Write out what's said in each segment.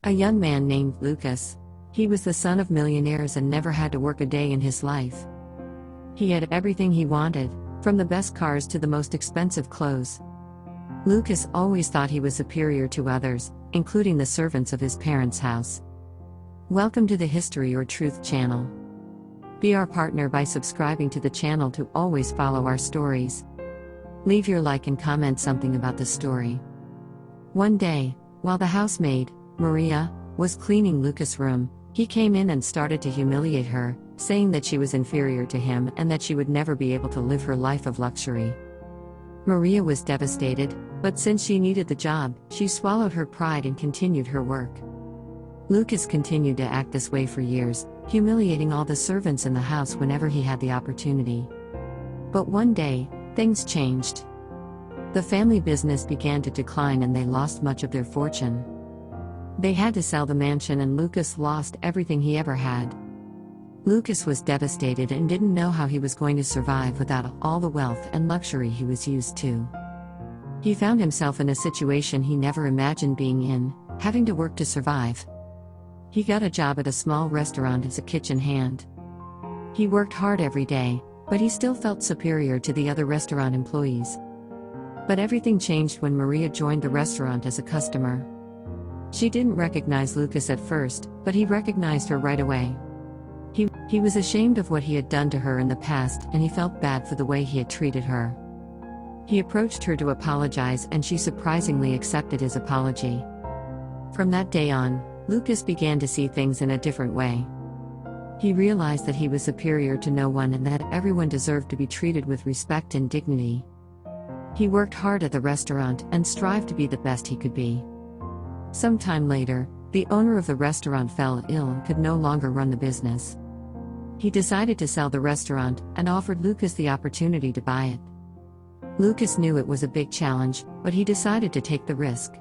A young man named Lucas. He was the son of millionaires and never had to work a day in his life. He had everything he wanted, from the best cars to the most expensive clothes. Lucas always thought he was superior to others, including the servants of his parents' house. Welcome to the History or Truth channel. Be our partner by subscribing to the channel to always follow our stories. Leave your like and comment something about the story. One day, while the housemaid, Maria, was cleaning Lucas' room, he came in and started to humiliate her, saying that she was inferior to him and that she would never be able to live her life of luxury. Maria was devastated, but since she needed the job, she swallowed her pride and continued her work. Lucas continued to act this way for years, humiliating all the servants in the house whenever he had the opportunity. But one day, things changed. The family business began to decline and they lost much of their fortune. They had to sell the mansion and Lucas lost everything he ever had. Lucas was devastated and didn't know how he was going to survive without all the wealth and luxury he was used to. He found himself in a situation he never imagined being in, having to work to survive. He got a job at a small restaurant as a kitchen hand. He worked hard every day, but he still felt superior to the other restaurant employees. But everything changed when Maria joined the restaurant as a customer. She didn't recognize Lucas at first, but he recognized her right away. He was ashamed of what he had done to her in the past and he felt bad for the way he had treated her. He approached her to apologize and she surprisingly accepted his apology. From that day on, Lucas began to see things in a different way. He realized that he was superior to no one and that everyone deserved to be treated with respect and dignity. He worked hard at the restaurant and strived to be the best he could be. Sometime later, the owner of the restaurant fell ill and could no longer run the business. He decided to sell the restaurant and offered Lucas the opportunity to buy it. Lucas knew it was a big challenge, but he decided to take the risk.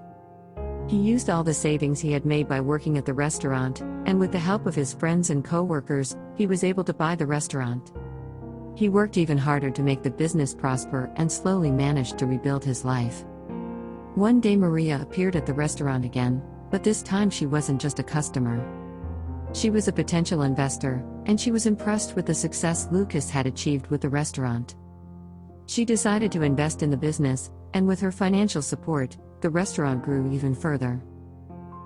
He used all the savings he had made by working at the restaurant, and with the help of his friends and co-workers, he was able to buy the restaurant. He worked even harder to make the business prosper and slowly managed to rebuild his life. One day Maria appeared at the restaurant again, but this time she wasn't just a customer. She was a potential investor, and she was impressed with the success Lucas had achieved with the restaurant. She decided to invest in the business, and with her financial support, the restaurant grew even further.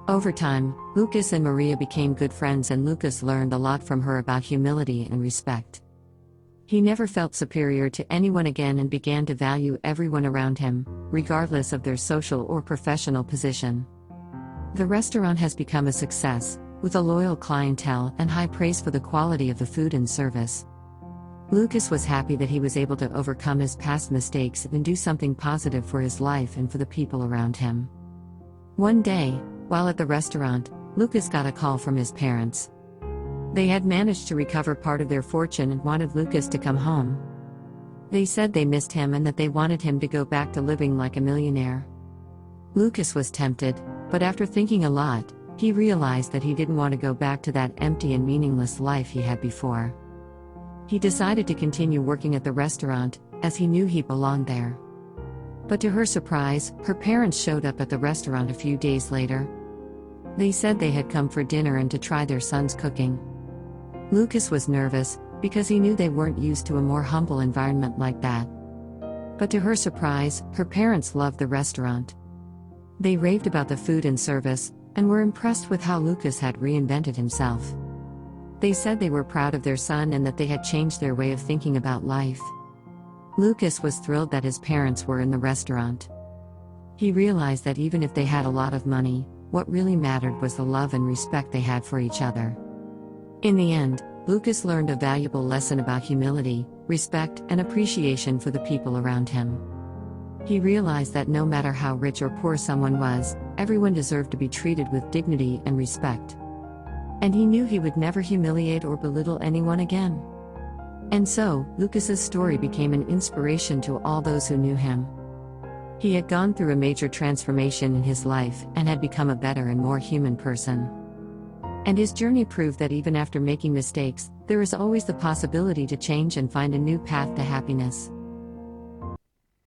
Over time, Lucas and Maria became good friends and Lucas learned a lot from her about humility and respect. He never felt superior to anyone again and began to value everyone around him, regardless of their social or professional position. The restaurant has become a success, with a loyal clientele and high praise for the quality of the food and service. Lucas was happy that he was able to overcome his past mistakes and do something positive for his life and for the people around him. One day, while at the restaurant, Lucas got a call from his parents. They had managed to recover part of their fortune and wanted Lucas to come home. They said they missed him and that they wanted him to go back to living like a millionaire. Lucas was tempted, but after thinking a lot, he realized that he didn't want to go back to that empty and meaningless life he had before. He decided to continue working at the restaurant, as he knew he belonged there. But to her surprise, her parents showed up at the restaurant a few days later. They said they had come for dinner and to try their son's cooking. Lucas was nervous, because he knew they weren't used to a more humble environment like that. But to her surprise, her parents loved the restaurant. They raved about the food and service, and were impressed with how Lucas had reinvented himself. They said they were proud of their son and that they had changed their way of thinking about life. Lucas was thrilled that his parents were in the restaurant. He realized that even if they had a lot of money, what really mattered was the love and respect they had for each other. In the end, Lucas learned a valuable lesson about humility, respect, and appreciation for the people around him. He realized that no matter how rich or poor someone was, everyone deserved to be treated with dignity and respect. And he knew he would never humiliate or belittle anyone again. And so, Lucas's story became an inspiration to all those who knew him. He had gone through a major transformation in his life and had become a better and more human person. And his journey proved that even after making mistakes, there is always the possibility to change and find a new path to happiness.